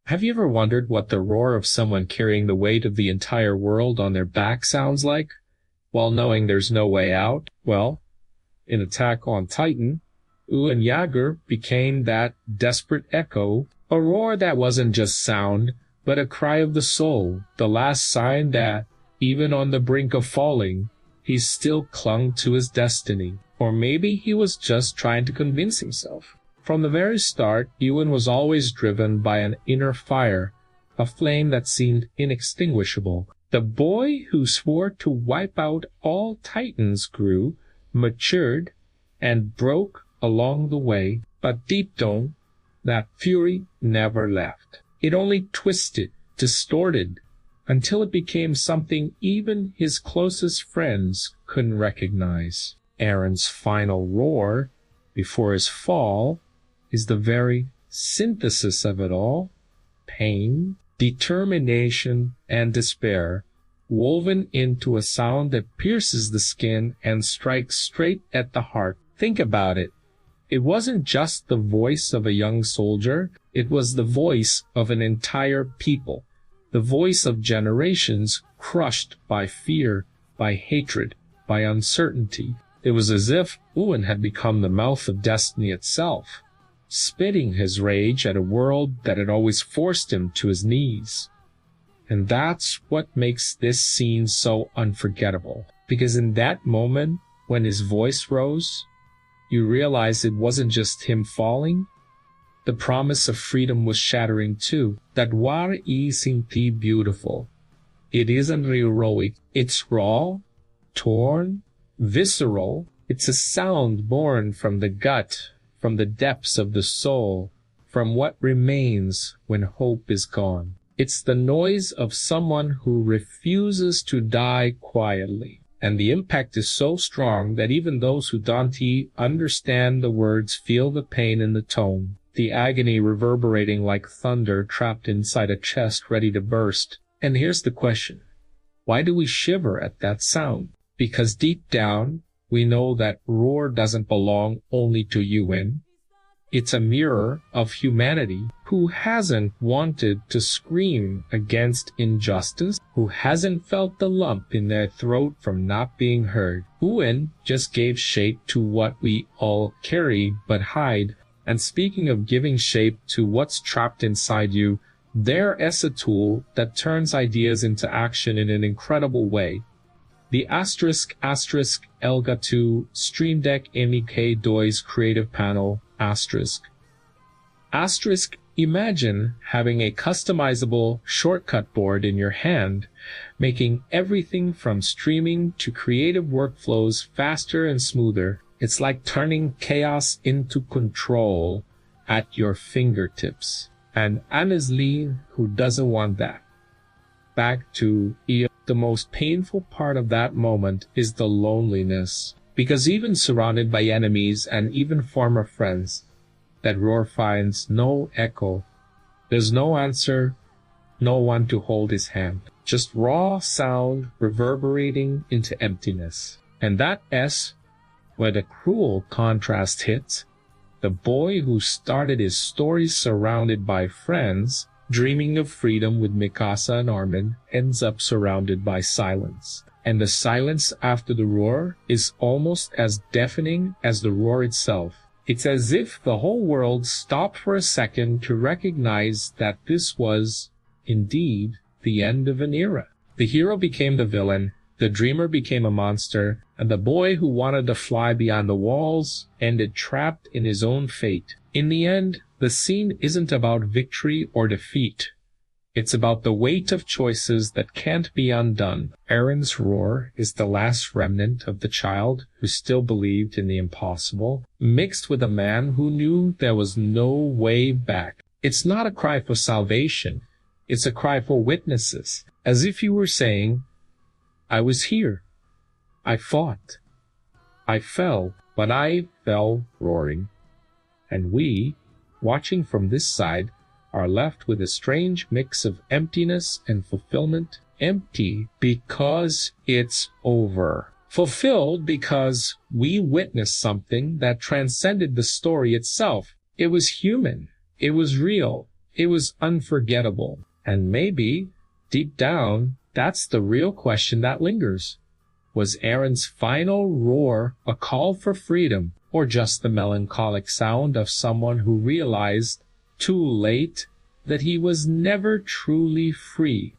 Have you ever wondered what the roar of someone carrying the weight of the entire world on their back sounds like, while knowing there's no way out? Well, in Attack on Titan, Ewan Yeager became that desperate echo, a roar that wasn't just sound, but a cry of the soul, the last sign that, even on the brink of falling, he still clung to his destiny. Or maybe he was just trying to convince himself. From the very start, Ewan was always driven by an inner fire, a flame that seemed inextinguishable. The boy who swore to wipe out all Titans grew, matured, and broke along the way, but deep down, that fury never left. It only twisted, distorted, until it became something even his closest friends couldn't recognize. Eren'S final roar, before his fall, is the very synthesis of it all: pain, determination, and despair, woven into a sound that pierces the skin and strikes straight at the heart. Think about it. It wasn't just the voice of a young soldier, it was the voice of an entire people, the voice of generations crushed by fear, by hatred, by uncertainty. It was as if Ewan had become the mouth of destiny itself, spitting his rage at a world that had always forced him to his knees. And that's what makes this scene so unforgettable, because in that moment, when his voice rose, you realize it wasn't just him falling. The promise of freedom was shattering too. That war isn't beautiful. It isn't heroic. It's raw, torn, visceral. It's a sound born from the gut, from the depths of the soul, from what remains when hope is gone. It's the noise of someone who refuses to die quietly. And the impact is so strong that even those who don't understand the words feel the pain in the tone, the agony reverberating like thunder trapped inside a chest ready to burst. And here's the question. Why do we shiver at that sound? Because deep down, we know that roar doesn't belong only to Ewan. It's a mirror of humanity who hasn't wanted to scream against injustice, who hasn't felt the lump in their throat from not being heard. Ewan just gave shape to what we all carry but hide. And speaking of giving shape to what's trapped inside you, there is a tool that turns ideas into action in an incredible way. The Elga 2 Stream Deck MEK DOI's creative panel, imagine having a customizable shortcut board in your hand, making everything from streaming to creative workflows faster and smoother. It's like turning chaos into control at your fingertips. And honestly, who doesn't want that? Back to the most painful part of that moment is the loneliness. Because even surrounded by enemies and even former friends, that roar finds no echo. There's no answer, no one to hold his hand. Just raw sound reverberating into emptiness. And that S, where the cruel contrast hits, the boy who started his story surrounded by friends, dreaming of freedom with Mikasa and Armin, ends up surrounded by silence. And the silence after the roar is almost as deafening as the roar itself. It's as if the whole world stopped for a second to recognize that this was, indeed, the end of an era. The hero became the villain, the dreamer became a monster, and the boy who wanted to fly beyond the walls ended trapped in his own fate. In the end, the scene isn't about victory or defeat. It's about the weight of choices that can't be undone. Eren'S roar is the last remnant of the child who still believed in the impossible, mixed with a man who knew there was no way back. It's not a cry for salvation. It's a cry for witnesses, as if you were saying, I was here. I fought. I fell, but I fell roaring. And we, watching from this side, are left with a strange mix of emptiness and fulfillment. Empty because it's over. Fulfilled because we witnessed something that transcended the story itself. It was human. It was real. It was unforgettable, and maybe, deep down, that's the real question that lingers. Was Eren'S final roar a call for freedom, or just the melancholic sound of someone who realized, too late, that he was never truly free?